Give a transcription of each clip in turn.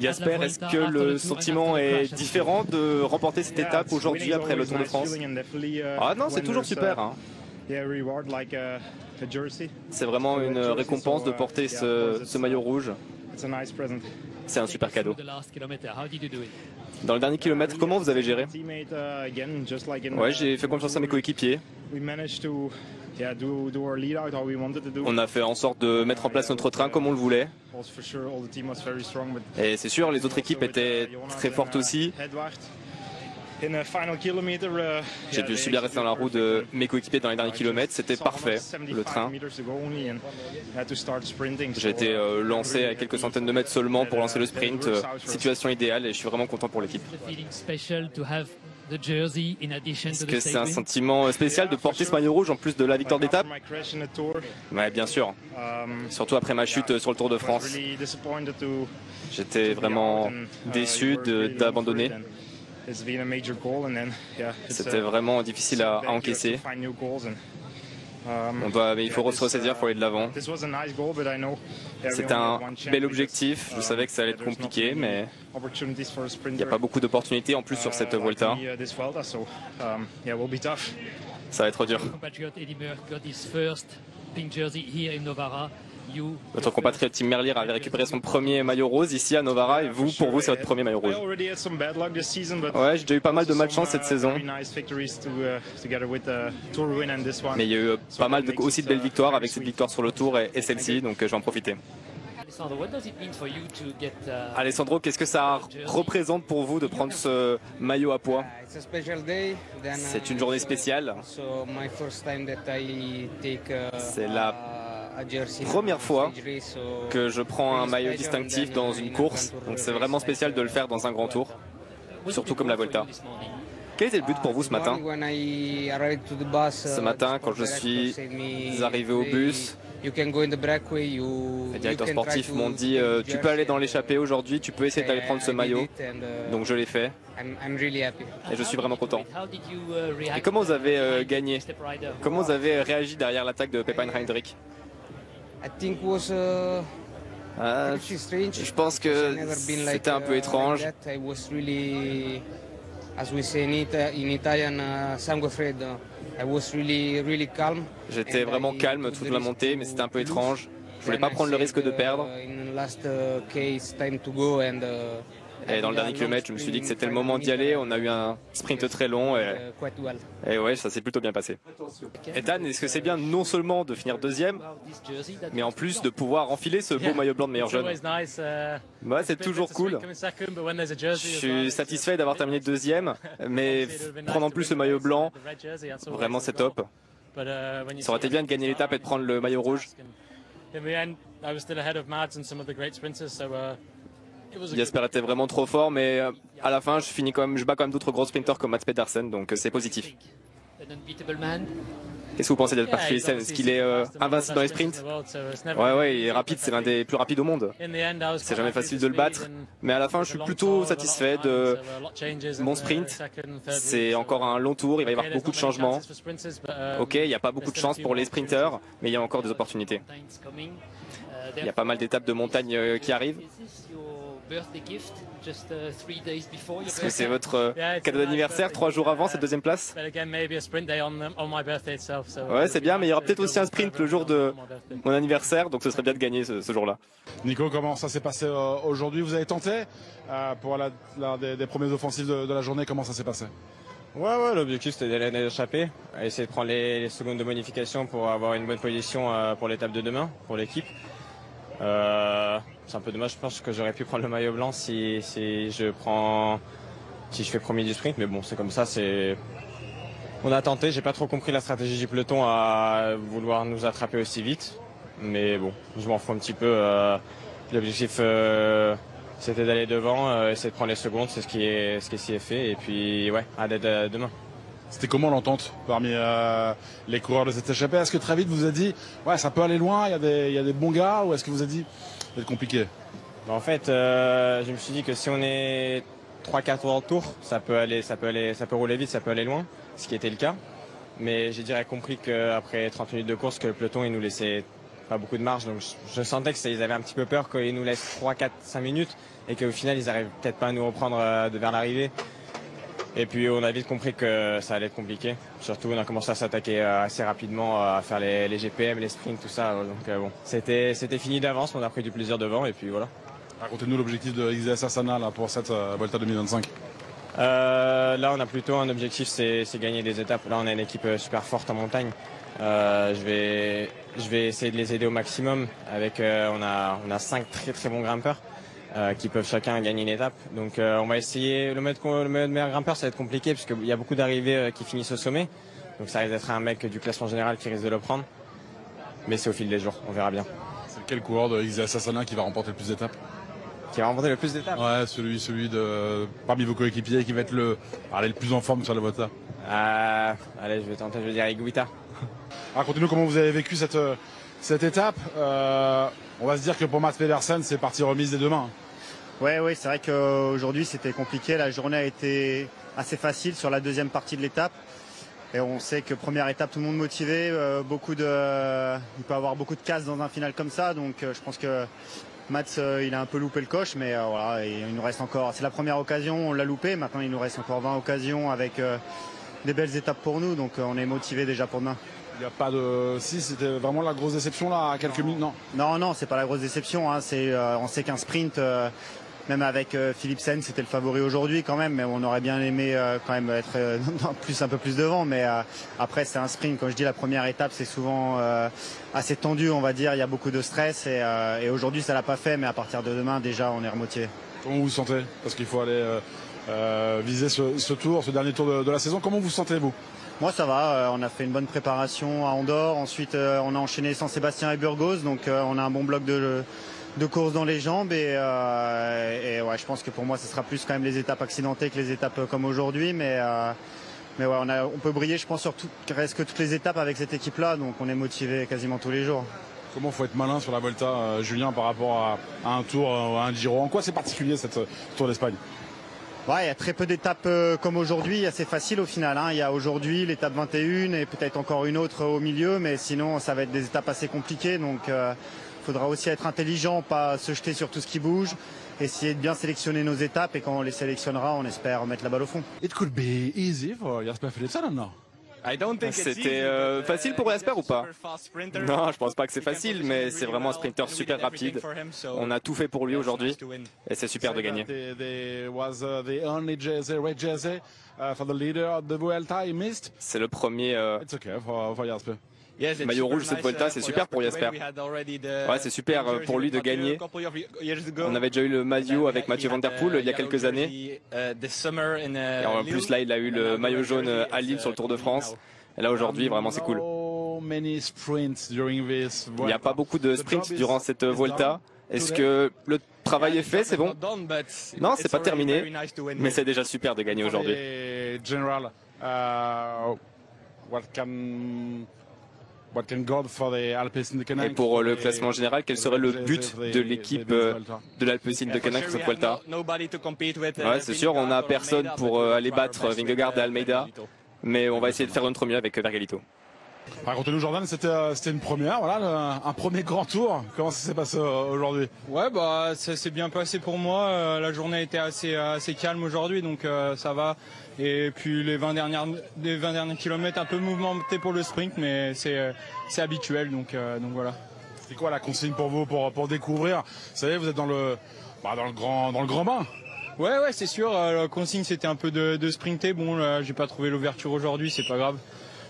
Jasper, est-ce que le sentiment est différent de remporter cette étape aujourd'hui après le Tour de France? Ah non, c'est toujours super. Hein. C'est vraiment une récompense de porter ce maillot rouge. C'est un super cadeau. Dans le dernier kilomètre, comment vous avez géré? Ouais, j'ai fait confiance à mes coéquipiers. On a fait en sorte de mettre en place notre train comme on le voulait. Et c'est sûr, les autres équipes étaient très fortes aussi. J'ai su bien rester dans la roue de mes coéquipiers dans les derniers kilomètres, c'était parfait, le train. J'ai été lancé à quelques centaines de mètres seulement pour lancer le sprint, situation idéale et je suis vraiment content pour l'équipe. Est-ce que c'est un sentiment spécial de porter ce maillot rouge en plus de la victoire d'étape? Ouais, bien sûr, surtout après ma chute sur le Tour de France. J'étais vraiment déçu d'abandonner. C'était vraiment difficile à encaisser. Mais il faut se ressaisir pour aller de l'avant. C'était un bel objectif. Je savais que ça allait être compliqué, mais il n'y a pas beaucoup d'opportunités en plus sur cette Vuelta. Ça va être dur. Notre compatriote Tim Merlier avait récupéré son premier maillot rose ici à Novara et vous, pour vous, c'est votre premier maillot rouge. Ouais, j'ai déjà eu pas mal de malchance cette saison. Mais il y a eu pas mal aussi de belles victoires avec cette victoire sur le Tour et celle-ci, donc je vais en profiter. Alessandro, qu'est-ce que ça représente pour vous de prendre ce maillot à pois? C'est une journée spéciale. C'est la première fois que je prends un maillot distinctif dans une course, donc c'est vraiment spécial de le faire dans un grand tour, surtout comme la Vuelta. Quel était le but pour vous ce matin? Ce matin, quand je suis arrivé au bus, les directeurs sportifs m'ont dit tu peux aller dans l'échappée aujourd'hui, tu peux essayer d'aller prendre ce maillot. Donc je l'ai fait et je suis vraiment content. Et comment vous avez gagné? Comment vous avez réagi derrière l'attaque de Pepijn Heinrich? Je pense que c'était un peu étrange. J'étais vraiment calme toute la montée, mais c'était un peu étrange. Je voulais pas prendre le risque de perdre. Et dans le dernier kilomètre, je me suis dit que c'était le moment d'y aller. On a eu un sprint très long et ouais, ça s'est plutôt bien passé. Ethan, est-ce que c'est bien non seulement de finir deuxième, mais en plus de pouvoir enfiler ce beau maillot blanc de meilleur jeune? Ouais, c'est toujours cool. Je suis satisfait d'avoir terminé deuxième, mais prendre en plus le maillot blanc, vraiment c'est top. Ça aurait été bien de gagner l'étape et de prendre le maillot rouge. Jasper était vraiment trop fort, mais à la fin, je bats quand même d'autres gros sprinters comme Mats Pedersen, donc c'est positif. Qu'est-ce que vous pensez d'être particulier? Est-ce qu'il est invincible dans les sprints? Ouais, il est rapide, c'est l'un des plus rapides au monde. C'est jamais facile de le battre, mais à la fin, je suis plutôt satisfait de mon sprint. C'est encore un long tour, il va y avoir beaucoup de changements. Ok, il n'y a pas beaucoup de chance pour les sprinters, mais il y a encore des opportunités. Il y a pas mal d'étapes de montagne qui arrivent. Est-ce que c'est votre cadeau d'anniversaire 3 jours avant cette deuxième place? Ouais, c'est bien, mais il y aura peut-être aussi un sprint le jour de mon anniversaire, donc ce serait bien de gagner ce jour-là. Nico, comment ça s'est passé aujourd'hui? Vous avez tenté pour l'un des premiers offensifs de la journée, comment ça s'est passé? Ouais, l'objectif c'était d'aller d'échapper, essayer de prendre les secondes de bonification pour avoir une bonne position pour l'étape de demain, pour l'équipe. C'est un peu dommage, je pense que j'aurais pu prendre le maillot blanc si je fais premier du sprint, mais bon, c'est comme ça, on a tenté, j'ai pas trop compris la stratégie du peloton à vouloir nous attraper aussi vite, mais bon, je m'en fous un petit peu. L'objectif c'était d'aller devant, essayer de prendre les secondes, c'est ce qui est fait, et puis ouais, à demain. C'était comment l'entente parmi les coureurs de cette échappée? Est-ce que très vite vous a dit ouais, ça peut aller loin, il y a des bons gars, ou est-ce que vous a dit ça va être compliqué? En fait, je me suis dit que si on est 3-4 tours tour, ça peut rouler vite, ça peut aller loin, ce qui était le cas. Mais j'ai direct compris qu'après 30 minutes de course, que le peloton il nous laissait pas beaucoup de marge. Donc je sentais qu'ils avaient un petit peu peur qu'ils nous laissent 3, 4, 5 minutes et qu'au final ils n'arrivent peut-être pas à nous reprendre vers l'arrivée. Et puis on a vite compris que ça allait être compliqué. Surtout on a commencé à s'attaquer assez rapidement, à faire les GPM, les sprints, tout ça. Donc bon, c'était fini d'avance, mais on a pris du plaisir devant et puis voilà. Racontez-nous l'objectif de XDS Astana là, pour cette Vuelta 2025. Là on a plutôt un objectif, c'est gagner des étapes. Là on a une équipe super forte en montagne. Je vais essayer de les aider au maximum. On a 5 très très bons grimpeurs. Qui peuvent chacun gagner une étape. Donc on va essayer, le meilleur grimpeur ça va être compliqué parce qu'il y a beaucoup d'arrivées qui finissent au sommet. Donc ça risque d'être un mec du classement général qui risque de le prendre. Mais c'est au fil des jours, on verra bien. C'est quel coureur de XDS Astana qui va remporter le plus d'étapes? Qui va remporter le plus d'étapes? Ouais, celui de parmi vos coéquipiers qui va être le plus en forme sur la Vuelta. Allez, je vais tenter, je vais dire Higuita. Racontez-nous comment vous avez vécu cette étape. On va se dire que pour Mats Pedersen, c'est partie remise des deux mains. Oui, c'est vrai qu'aujourd'hui c'était compliqué. La journée a été assez facile sur la deuxième partie de l'étape. Et on sait que première étape, tout le monde motivé. Il peut avoir beaucoup de casse dans un final comme ça. Donc je pense que Mats, il a un peu loupé le coche. Mais voilà, il nous reste encore. C'est la première occasion, on l'a loupé. Maintenant, il nous reste encore 20 occasions avec des belles étapes pour nous. Donc on est motivé déjà pour demain. Il n'y a pas de... Si, c'était vraiment la grosse déception là, à quelques minutes, non? Non, c'est pas la grosse déception. Hein. On sait qu'un sprint, même avec Philipsen, c'était le favori aujourd'hui quand même. Mais on aurait bien aimé quand même être un peu plus devant. Mais après, c'est un sprint. Comme je dis, la première étape, c'est souvent assez tendu, on va dire. Il y a beaucoup de stress. Et aujourd'hui, ça l'a pas fait. Mais à partir de demain, déjà, on est remotivé. Comment vous vous sentez? Parce qu'il faut aller viser ce dernier tour de la saison. Comment vous sentez-vous? Moi ça va, on a fait une bonne préparation à Andorre, ensuite on a enchaîné San-Sébastien et Burgos, donc on a un bon bloc de course dans les jambes et ouais, je pense que pour moi ce sera plus quand même les étapes accidentées que les étapes comme aujourd'hui, mais ouais, on peut briller je pense sur presque toutes les étapes avec cette équipe-là, donc on est motivé quasiment tous les jours. Comment faut être malin sur la Volta, Julien, par rapport à un tour, à un Giro? En quoi c'est particulier cette Tour d'Espagne? Ouais, il y a très peu d'étapes comme aujourd'hui, assez facile au final. Hein. Il y a aujourd'hui l'étape 21 et peut-être encore une autre au milieu, mais sinon ça va être des étapes assez compliquées. Donc il faudra aussi être intelligent, pas se jeter sur tout ce qui bouge, essayer de bien sélectionner nos étapes et quand on les sélectionnera, on espère mettre la balle au fond. It could be easy for Jasper Philipsen, non? C'était facile pour Jasper ou pas? Non, je pense pas que c'est facile, mais c'est vraiment un sprinter super rapide. On a tout fait pour lui aujourd'hui et c'est super de gagner. C'est le premier maillot rouge cette Vuelta, c'est super pour Jasper. Ouais, c'est super pour lui de gagner. On avait déjà eu le maillot avec Mathieu Van Der Poel il y a quelques années. Et en plus là, il a eu le maillot jaune à Lille sur le Tour de France. Et là aujourd'hui, vraiment c'est cool. Il n'y a pas beaucoup de sprints durant cette Vuelta. Est-ce que le travail est fait, c'est bon? Non, c'est pas terminé, mais c'est déjà super de gagner aujourd'hui. Et pour le classement général, quel serait le but de l'équipe de l'Alpecin de Canac cette Vuelta? Ouais, c'est sûr, on n'a personne pour aller battre Vingegaard et Almeida, mais on va essayer de faire notre mieux avec Vergelito. Racontez-nous Jordan, c'était une première, voilà, un premier grand tour. Comment ça s'est passé aujourd'hui? Ouais, bah ça s'est bien passé pour moi. La journée était assez calme aujourd'hui, donc ça va. Et puis les 20 derniers kilomètres un peu mouvementés pour le sprint, mais c'est habituel, donc voilà. C'est quoi la consigne pour vous pour découvrir? Vous savez, vous êtes dans le grand bain. Ouais, c'est sûr. La consigne c'était un peu de sprinter. Bon, là, j'ai pas trouvé l'ouverture aujourd'hui, c'est pas grave.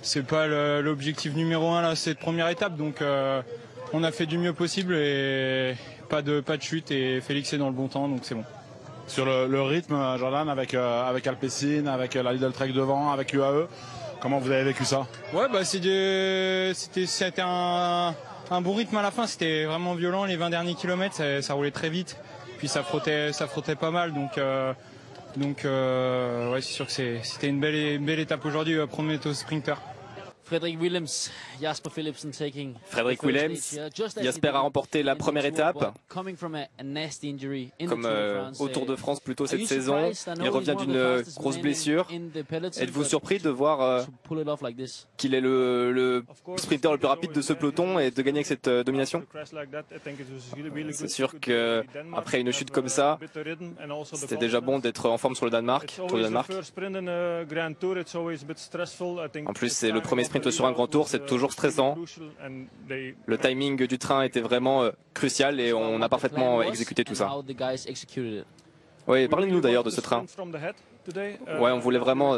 C'est pas l'objectif numéro 1 là, cette première étape, donc on a fait du mieux possible et pas de chute et Félix est dans le bon temps, donc c'est bon. Sur le rythme, Jordan, avec Alpecin, avec la Lidl Trek devant, avec UAE, comment vous avez vécu ça? Ouais, bah c'était un bon rythme à la fin, c'était vraiment violent les 20 derniers kilomètres, ça roulait très vite, puis ça frottait pas mal, donc ouais, c'est sûr que c'était une belle étape aujourd'hui, premier au sprinter. Frederick Willems, Jasper Jasper a remporté la première étape. Comme au Tour de France plus tôt cette saison, il revient d'une grosse blessure. Êtes-vous surpris de voir qu'il est le sprinter le plus rapide de ce peloton et de gagner avec cette domination? C'est sûr qu'après une chute comme ça, c'était déjà bon d'être en forme sur le Danemark. En plus, c'est le premier sprint sur un grand tour, c'est toujours stressant. Le timing du train était vraiment crucial et on a parfaitement exécuté tout ça. Oui, parlez-nous d'ailleurs de ce train. Ouais, on voulait vraiment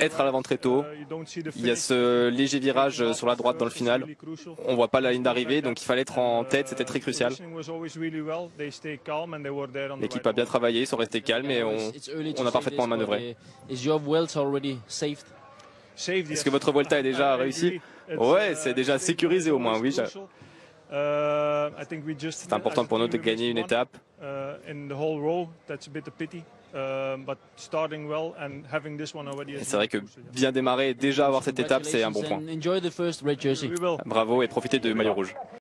être à l'avant très tôt. Il y a ce léger virage sur la droite dans le final. On ne voit pas la ligne d'arrivée, donc il fallait être en tête, c'était très crucial. L'équipe a bien travaillé, ils sont restés calmes et on a parfaitement manœuvré. Est-ce que votre Vuelta est déjà réussie? Ouais, c'est déjà sécurisé au moins, oui. C'est important pour nous de gagner une étape. Et c'est vrai que bien démarrer et déjà avoir cette étape, c'est un bon point. Bravo et profitez de maillot rouge.